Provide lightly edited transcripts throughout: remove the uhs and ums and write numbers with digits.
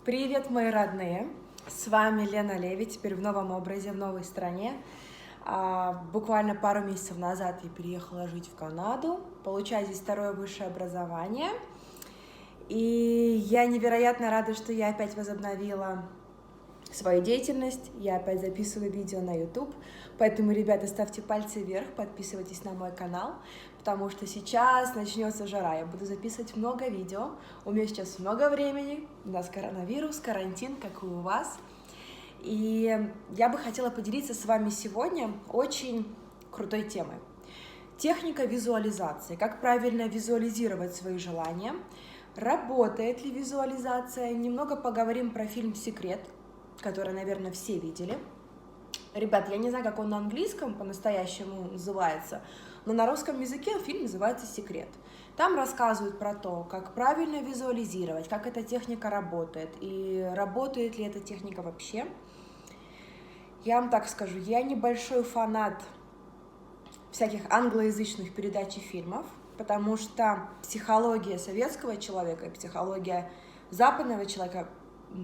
Привет, мои родные! С вами Лена Леви, теперь в новом образе, в новой стране. Буквально пару месяцев назад я переехала жить в Канаду, получаю здесь второе высшее образование. И я невероятно рада, что я опять возобновила свою деятельность, я опять записываю видео на YouTube, поэтому, ребята, ставьте пальцы вверх, подписывайтесь на мой канал, потому что сейчас начнется жара, я буду записывать много видео, у меня сейчас много времени, у нас коронавирус, карантин, как и у вас, и я бы хотела поделиться с вами сегодня очень крутой темой. Техника визуализации, как правильно визуализировать свои желания, работает ли визуализация, немного поговорим про фильм «Секрет», который, наверное, все видели. Ребят, я не знаю, как он на английском по-настоящему называется, но на русском языке фильм называется «Секрет». Там рассказывают про то, как правильно визуализировать, как эта техника работает, и работает ли эта техника вообще. Я вам так скажу, я небольшой фанат всяких англоязычных передач и фильмов, потому что психология советского человека и психология западного человека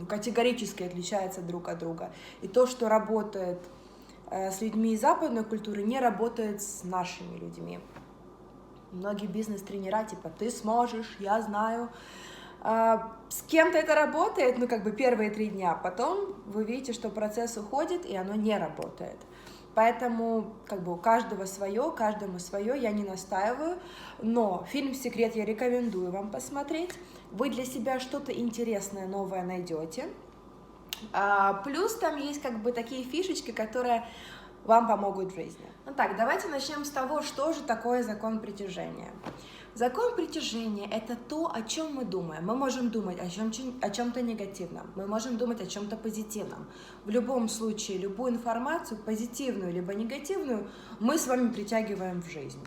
категорически отличаются друг от друга. И то, что работает с людьми из западной культуры, не работает с нашими людьми. Многие бизнес-тренера, типа, ты сможешь, я знаю. С кем-то это работает, первые 3 дня, потом вы видите, что процесс уходит, и оно не работает. Поэтому, у каждого свое, каждому свое, я не настаиваю, но фильм «Секрет» я рекомендую вам посмотреть, вы для себя что-то интересное, новое найдете, плюс там есть такие фишечки, которые вам помогут в жизни. Давайте начнем с того, что же такое закон притяжения. Закон притяжения – это то, о чем мы думаем. Мы можем думать о чем-то негативном, мы можем думать о чем-то позитивном. В любом случае, любую информацию, позитивную либо негативную, мы с вами притягиваем в жизнь.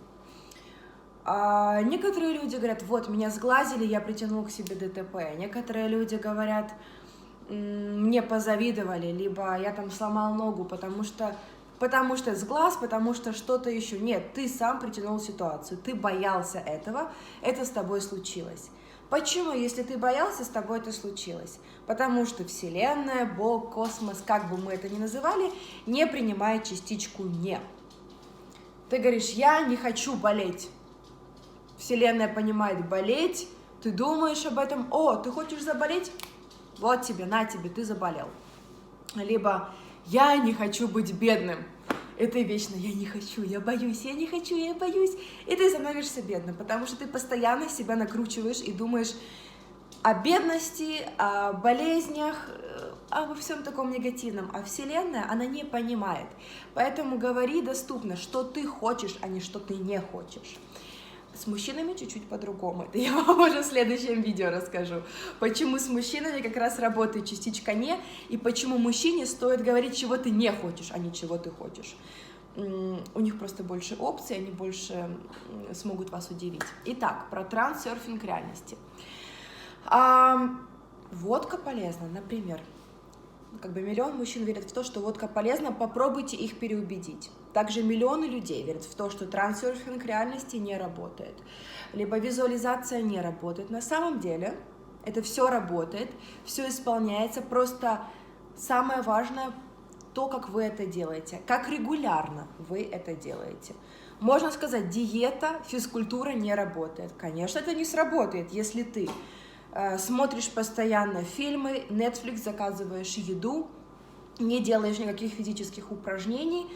Некоторые люди говорят, вот, меня сглазили, я притянул к себе ДТП. Некоторые люди говорят, мне позавидовали, либо я там сломал ногу, потому что сглаз, потому что что-то еще. Нет, ты сам притянул ситуацию, ты боялся этого, это с тобой случилось. Почему, если ты боялся, с тобой это случилось? Потому что Вселенная, Бог, космос, как бы мы это ни называли, не принимает частичку «не». Ты говоришь, я не хочу болеть. Вселенная понимает болеть, ты думаешь об этом, о, ты хочешь заболеть? Вот тебе, на тебе, ты заболел. Либо я не хочу быть бедным. Это вечно, я не хочу, я боюсь, я не хочу, я боюсь. И ты становишься бедным, потому что ты постоянно себя накручиваешь и думаешь о бедности, о болезнях, обо всем таком негативном. А Вселенная, она не понимает. Поэтому говори доступно, что ты хочешь, а не что ты не хочешь. С мужчинами чуть-чуть по-другому. Это я вам уже в следующем видео расскажу. Почему с мужчинами как раз работает частичка «не», и почему мужчине стоит говорить, чего ты не хочешь, а не чего ты хочешь. У них просто больше опций, они больше смогут вас удивить. Итак, про трансерфинг реальности. Водка полезна, например. Миллион мужчин верят в то, что водка полезна, попробуйте их переубедить. Также миллионы людей верят в то, что трансерфинг реальности не работает, либо визуализация не работает. На самом деле это все работает, все исполняется, просто самое важное то, как вы это делаете, как регулярно вы это делаете. Можно сказать, диета, физкультура не работает. Конечно, это не сработает, если ты смотришь постоянно фильмы, Netflix, заказываешь еду, не делаешь никаких физических упражнений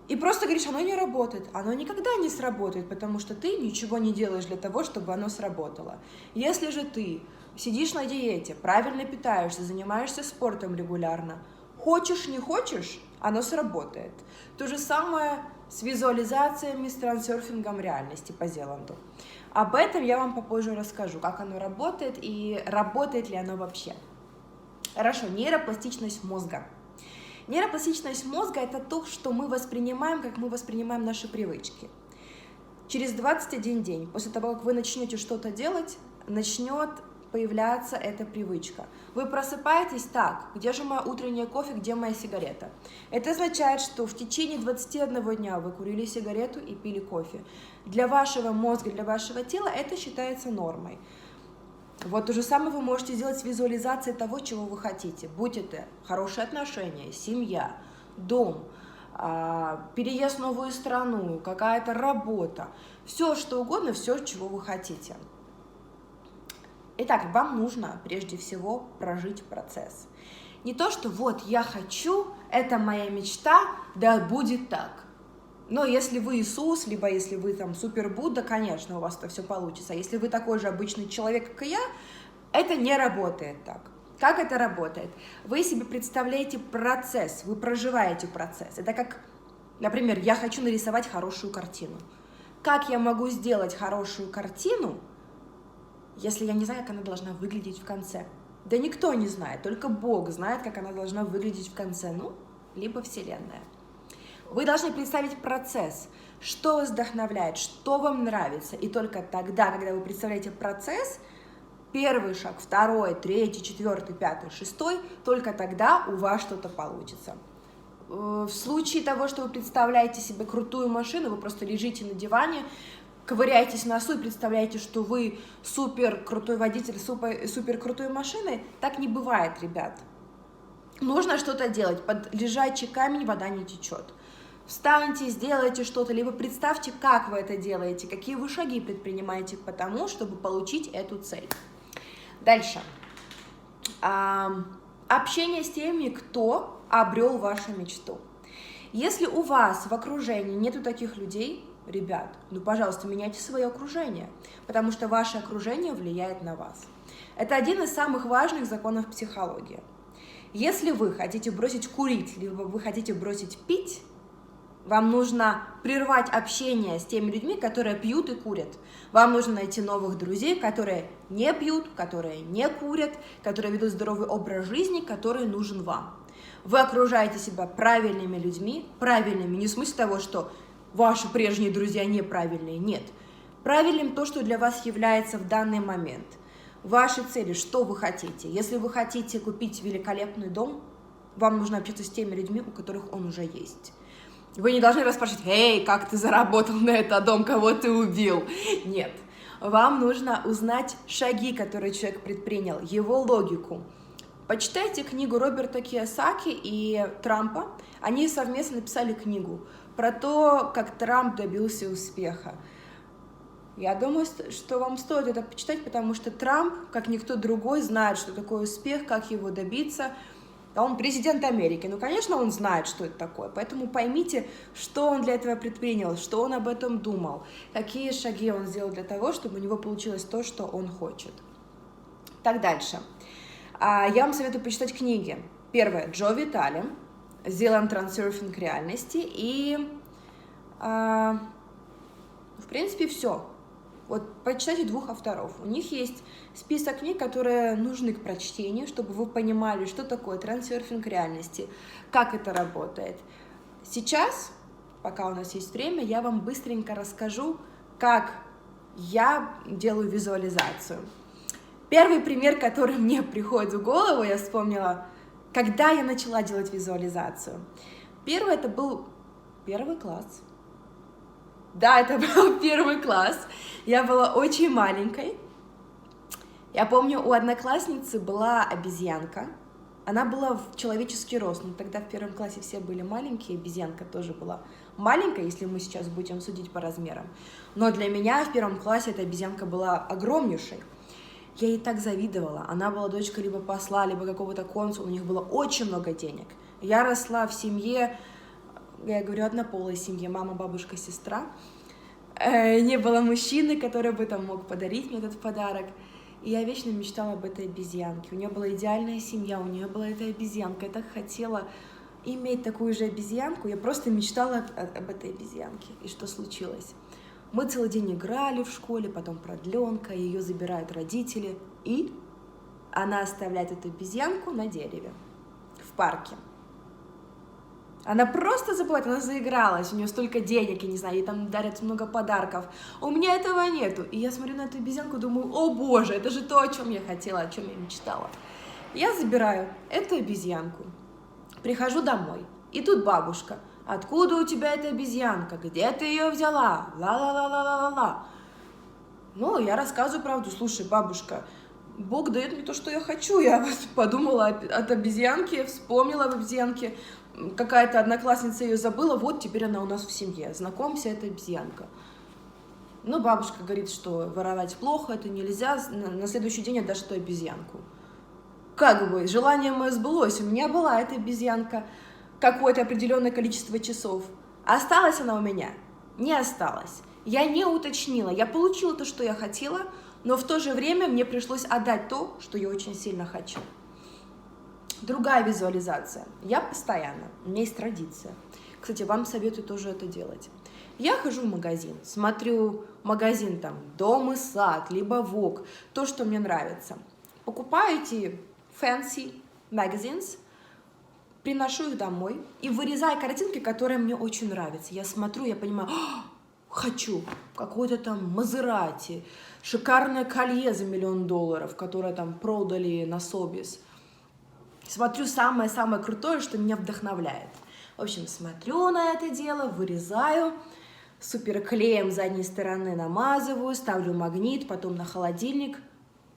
и просто говоришь, оно не работает. Оно никогда не сработает, потому что ты ничего не делаешь для того, чтобы оно сработало. Если же ты сидишь на диете, правильно питаешься, занимаешься спортом регулярно, хочешь, не хочешь, оно сработает. То же самое с визуализациями, с трансерфингом реальности по Зеланду. Об этом я вам попозже расскажу, как оно работает и работает ли оно вообще. Хорошо, нейропластичность мозга. Нейропластичность мозга – это то, что мы воспринимаем, как мы воспринимаем наши привычки. Через 21 день, после того, как вы начнете что-то делать, начнет появляться эта привычка. Вы просыпаетесь так, где же мое утреннее кофе, где моя сигарета? Это означает, что в течение 21 дня вы курили сигарету и пили кофе. Для вашего мозга, для вашего тела это считается нормой. Вот то же самое вы можете сделать с визуализацией того, чего вы хотите. Будь это хорошие отношения, семья, дом, переезд в новую страну, какая-то работа. Все, что угодно, все, чего вы хотите. Итак, вам нужно прежде всего прожить процесс. Не то, что вот я хочу, это моя мечта, да будет так. Но если вы Иисус, либо если вы там супер Будда, конечно, у вас это все получится. А если вы такой же обычный человек, как и я, это не работает так. Как это работает? Вы себе представляете процесс, вы проживаете процесс. Это как, например, я хочу нарисовать хорошую картину. Как я могу сделать хорошую картину, если я не знаю, как она должна выглядеть в конце? Да никто не знает, только Бог знает, как она должна выглядеть в конце, ну, либо Вселенная. Вы должны представить процесс, что вас вдохновляет, что вам нравится. И только тогда, когда вы представляете процесс, первый шаг, второй, третий, четвертый, пятый, шестой, только тогда у вас что-то получится. В случае того, что вы представляете себе крутую машину, вы просто лежите на диване, ковыряетесь в носу и представляете, что вы супер крутой водитель супер крутой машины, так не бывает, ребят. Нужно что-то делать. Под лежачий камень вода не течет. Встаньте, сделайте что-то, либо представьте, как вы это делаете, какие вы шаги предпринимаете к тому, чтобы получить эту цель. Дальше. Общение с теми, кто обрел вашу мечту. Если у вас в окружении нету таких людей, ребят, ну, пожалуйста, меняйте свое окружение, потому что ваше окружение влияет на вас. Это один из самых важных законов психологии. Если вы хотите бросить курить, либо вы хотите бросить пить, вам нужно прервать общение с теми людьми, которые пьют и курят. Вам нужно найти новых друзей, которые не пьют, которые не курят, которые ведут здоровый образ жизни, который нужен вам. Вы окружаете себя правильными людьми, правильными не в смысле того, что ваши прежние друзья неправильные, нет. Правильным то, что для вас является в данный момент. Ваши цели, что вы хотите. Если вы хотите купить великолепный дом, вам нужно общаться с теми людьми, у которых он уже есть. Вы не должны расспрашивать: «Эй, как ты заработал на этот дом, кого ты убил?» Нет. Вам нужно узнать шаги, которые человек предпринял, его логику. Почитайте книгу Роберта Кийосаки и Трампа. Они совместно написали книгу про то, как Трамп добился успеха. Я думаю, что вам стоит это почитать, потому что Трамп, как никто другой, знает, что такое успех, как его добиться. Он президент Америки, ну, конечно, он знает, что это такое, поэтому поймите, что он для этого предпринял, что он об этом думал, какие шаги он сделал для того, чтобы у него получилось то, что он хочет. Так, дальше. Я вам советую почитать книги. Первое, Джо Витали, «Сделаем трансерфинг реальности», и, в принципе, все. Вот почитайте двух авторов. У них есть список книг, которые нужны к прочтению, чтобы вы понимали, что такое трансерфинг реальности, как это работает. Сейчас, пока у нас есть время, я вам быстренько расскажу, как я делаю визуализацию. Первый пример, который мне приходит в голову, я вспомнила, когда я начала делать визуализацию. Первый это был первый класс. Да, это был первый класс. Я была очень маленькой. Я помню, у одноклассницы была обезьянка. Она была в человеческий рост, но тогда в первом классе все были маленькие, обезьянка тоже была маленькая, если мы сейчас будем судить по размерам. Но для меня в первом классе эта обезьянка была огромнейшей. Я ей так завидовала. Она была дочкой либо посла, либо какого-то консула, у них было очень много денег. Я росла в семье, я говорю, однополой семье, мама, бабушка, сестра. Не было мужчины, который бы там мог подарить мне этот подарок. И я вечно мечтала об этой обезьянке. У нее была идеальная семья, у нее была эта обезьянка. Я так хотела иметь такую же обезьянку. Я просто мечтала об этой обезьянке. И что случилось? Мы целый день играли в школе, потом продленка, ее забирают родители. И она оставляет эту обезьянку на дереве в парке. Она просто забывает, она заигралась, у нее столько денег, я не знаю, ей там дарят много подарков. У меня этого нету. И я смотрю на эту обезьянку, думаю, о боже, это же то, о чем я хотела, о чем я мечтала. Я забираю эту обезьянку, прихожу домой, и тут бабушка: откуда у тебя эта обезьянка, где ты ее взяла, ла-ла-ла-ла-ла-ла-ла. Ну, я рассказываю правду: слушай, бабушка, Бог дает мне то, что я хочу. Я вот подумала от обезьянки, вспомнила об обезьянке. Какая-то одноклассница ее забыла, вот теперь она у нас в семье. Знакомься, это обезьянка. Ну, бабушка говорит, что воровать плохо, это нельзя. На следующий день отдашь эту обезьянку. Как бы, желание мое сбылось. У меня была эта обезьянка какое-то определенное количество часов. Осталась она у меня? Не осталась. Я не уточнила. Я получила то, что я хотела, но в то же время мне пришлось отдать то, что я очень сильно хочу. Другая визуализация. Я постоянно, у меня есть традиция. Кстати, вам советую тоже это делать. Я хожу в магазин, смотрю магазин там «Дом и сад», либо «Вог», то, что мне нравится. Покупаю эти fancy magazines, приношу их домой и вырезаю картинки, которые мне очень нравятся. Я смотрю, я понимаю, хочу какой-то там Мазерати, шикарное колье за $1 миллион, которое там продали на Собис. Смотрю самое-самое крутое, что меня вдохновляет. В общем, смотрю на это дело, вырезаю, суперклеем с задней стороны намазываю, ставлю магнит, потом на холодильник.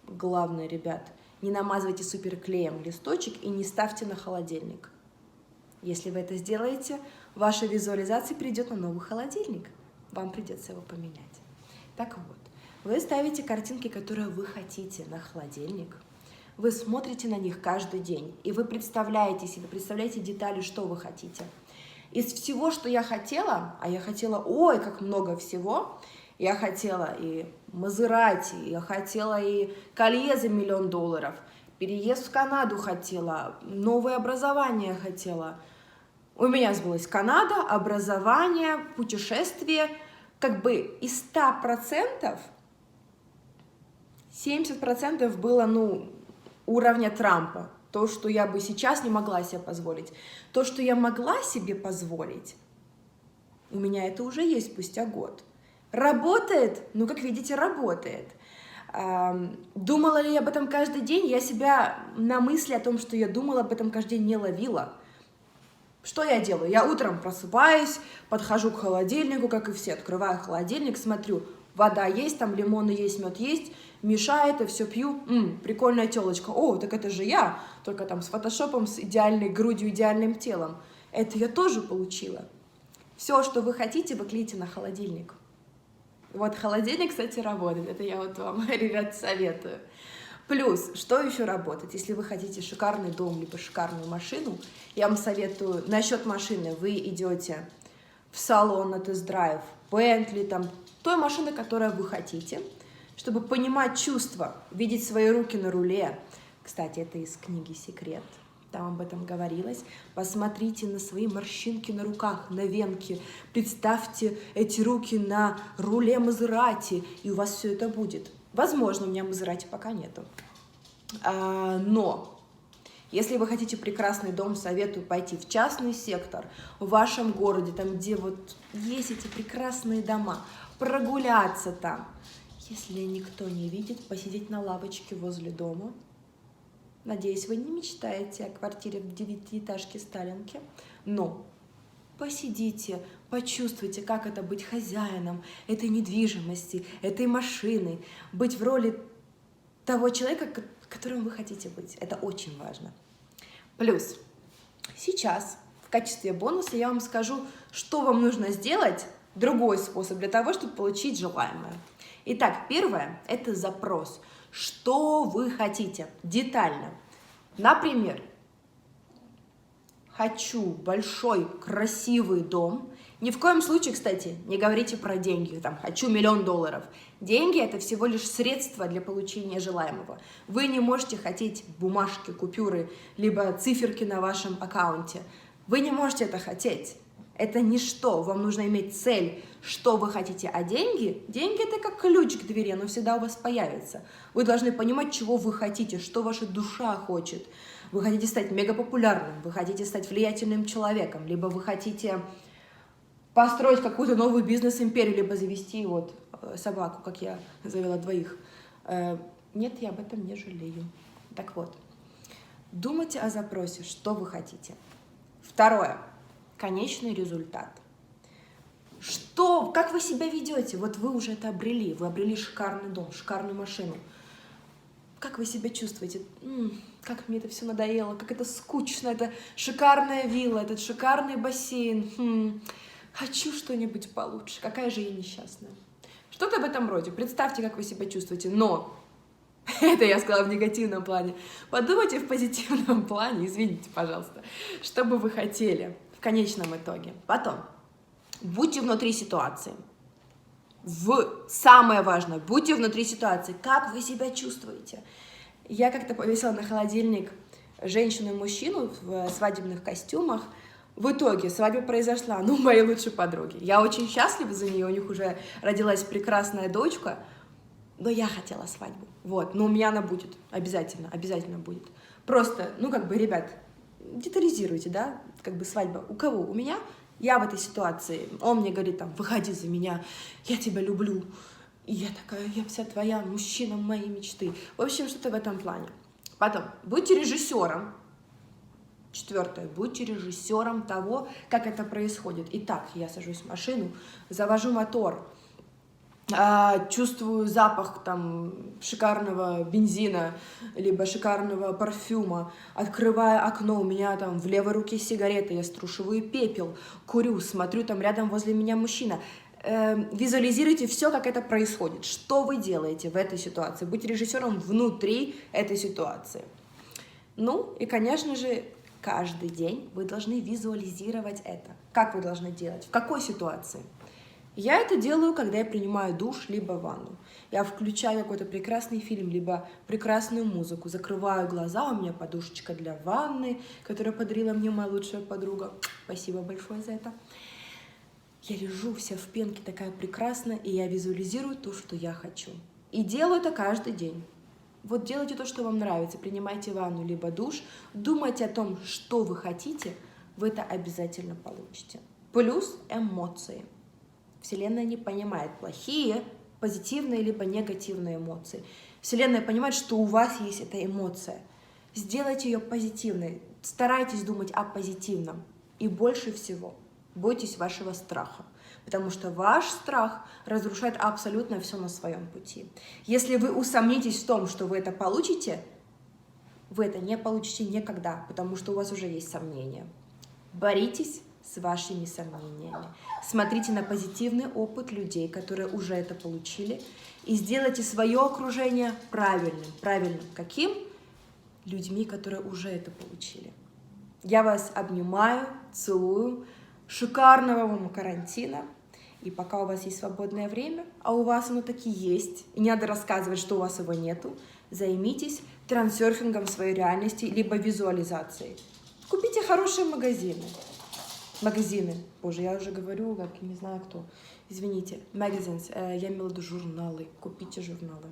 Главное, ребят, не намазывайте суперклеем листочек и не ставьте на холодильник. Если вы это сделаете, ваша визуализация перейдет на новый холодильник. Вам придется его поменять. Так вот, вы ставите картинки, которые вы хотите, на холодильник. Вы смотрите на них каждый день, и вы представляете себе, представляете детали, что вы хотите. Из всего, что я хотела, а я хотела, ой, как много всего, я хотела и Мазерати, я хотела и колье за $1 миллион, переезд в Канаду хотела, новое образование хотела. У меня сбылось Канада, образование, путешествие. Как бы из 100% 70% было, уровня Трампа. То, что я бы сейчас не могла себе позволить. То, что я могла себе позволить, у меня это уже есть спустя год. Работает? Как видите, работает. Думала ли я об этом каждый день? Я себя на мысли о том, что я думала об этом каждый день, не ловила. Что я делаю? Я утром просыпаюсь, подхожу к холодильнику, как и все, открываю холодильник, смотрю, вода есть, там лимоны есть, мед есть, мешаю это, все пью, прикольная телочка, о, так это же я, только там с фотошопом, с идеальной грудью, идеальным телом. Это я тоже получила. Все, что вы хотите, вы клеите на холодильник. Вот холодильник, кстати, работает, это я вот вам, ребят, советую. Плюс, что еще работает? Если вы хотите шикарный дом, либо шикарную машину, я вам советую, насчет машины, вы идете в салон на тест-драйв, Бентли, там, той машины, которую вы хотите, чтобы понимать чувства, видеть свои руки на руле. Кстати, это из книги «Секрет», там об этом говорилось. Посмотрите на свои морщинки на руках, на венки, представьте эти руки на руле Мазерати, и у вас все это будет. Возможно, у меня Мазерати пока нету. Но если вы хотите прекрасный дом, советую пойти в частный сектор в вашем городе, там, где вот есть эти прекрасные дома, прогуляться там. Если никто не видит, посидеть на лавочке возле дома. Надеюсь, вы не мечтаете о квартире в 9-этажке Сталинке, но посидите, почувствуйте, как это быть хозяином этой недвижимости, этой машины, быть в роли того человека, которым вы хотите быть. Это очень важно. Плюс сейчас в качестве бонуса я вам скажу, что вам нужно сделать, другой способ для того, чтобы получить желаемое. Итак, первое – это запрос. Что вы хотите? Детально. Например, хочу большой, красивый дом. Ни в коем случае, кстати, не говорите про деньги. Там, хочу $1 миллион. Деньги – это всего лишь средство для получения желаемого. Вы не можете хотеть бумажки, купюры, либо циферки на вашем аккаунте. Вы не можете это хотеть. Это ничто. Вам нужно иметь цель, что вы хотите. А деньги? Деньги – это как ключ к двери, оно всегда у вас появится. Вы должны понимать, чего вы хотите, что ваша душа хочет. Вы хотите стать мегапопулярным, вы хотите стать влиятельным человеком, либо вы хотите построить какую-то новую бизнес-империю, либо завести вот собаку, как я завела 2. Нет, я об этом не жалею. Так вот, думайте о запросе, что вы хотите. Второе. Конечный результат. Как вы себя ведете? Вот вы уже это обрели. Вы обрели шикарный дом, шикарную машину. как вы себя чувствуете? Как мне это все надоело, как это скучно, это шикарная вилла, этот шикарный бассейн. Хочу что-нибудь получше, какая же я несчастная. Что-то в этом роде. Представьте, как вы себя чувствуете, но это я сказала в негативном плане. Подумайте в позитивном плане, извините, пожалуйста, что бы вы хотели в конечном итоге. Потом, будьте внутри ситуации. Самое важное, будьте внутри ситуации. Как вы себя чувствуете? Я как-то повесила на холодильник женщину и мужчину в свадебных костюмах. В итоге свадьба произошла, моей лучшей подруги. Я очень счастлива за нее, у них уже родилась прекрасная дочка, но я хотела свадьбу. Но у меня она будет, обязательно будет. Просто, ребят, детализируйте, да, свадьба. У кого? У меня? Я в этой ситуации. Он мне говорит, выходи за меня, я тебя люблю. И я такая, я вся твоя, мужчина моей мечты. В общем, что-то в этом плане. Потом, будьте режиссером. 4. Будьте режиссером того, как это происходит. Итак, я сажусь в машину, завожу мотор, чувствую запах шикарного бензина, либо шикарного парфюма, открываю окно, у меня в левой руке сигарета, я струшиваю пепел, курю, смотрю, рядом возле меня мужчина. Визуализируйте все, как это происходит, что вы делаете в этой ситуации, будьте режиссером внутри этой ситуации. И, конечно же, каждый день вы должны визуализировать это. Как вы должны делать? В какой ситуации? Я это делаю, когда я принимаю душ, либо ванну. Я включаю какой-то прекрасный фильм, либо прекрасную музыку, закрываю глаза, у меня подушечка для ванны, которую подарила мне моя лучшая подруга. Спасибо большое за это. Я лежу вся в пенке, такая прекрасная, и я визуализирую то, что я хочу. И делаю это каждый день. Делайте то, что вам нравится, принимайте ванну, либо душ, думайте о том, что вы хотите, вы это обязательно получите. Плюс эмоции. Вселенная не понимает плохие, позитивные, либо негативные эмоции. Вселенная понимает, что у вас есть эта эмоция. Сделайте ее позитивной, старайтесь думать о позитивном. И больше всего бойтесь вашего страха. Потому что ваш страх разрушает абсолютно все на своем пути. Если вы усомнитесь в том, что вы это получите, вы это не получите никогда, потому что у вас уже есть сомнения. Боритесь с вашими сомнениями. Смотрите на позитивный опыт людей, которые уже это получили, и сделайте свое окружение правильным. Каким? Людьми, которые уже это получили. Я вас обнимаю, целую. Шикарного вам карантина. И пока у вас есть свободное время, а у вас оно таки есть, и не надо рассказывать, что у вас его нету, займитесь трансерфингом своей реальности, либо визуализацией. Купите хорошие магазины. Боже, я уже говорю, как не знаю кто. Извините. Magazines. Я имела в виду журналы. Купите журналы.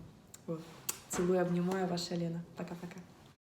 Целую, обнимаю, ваша Лена. Пока-пока.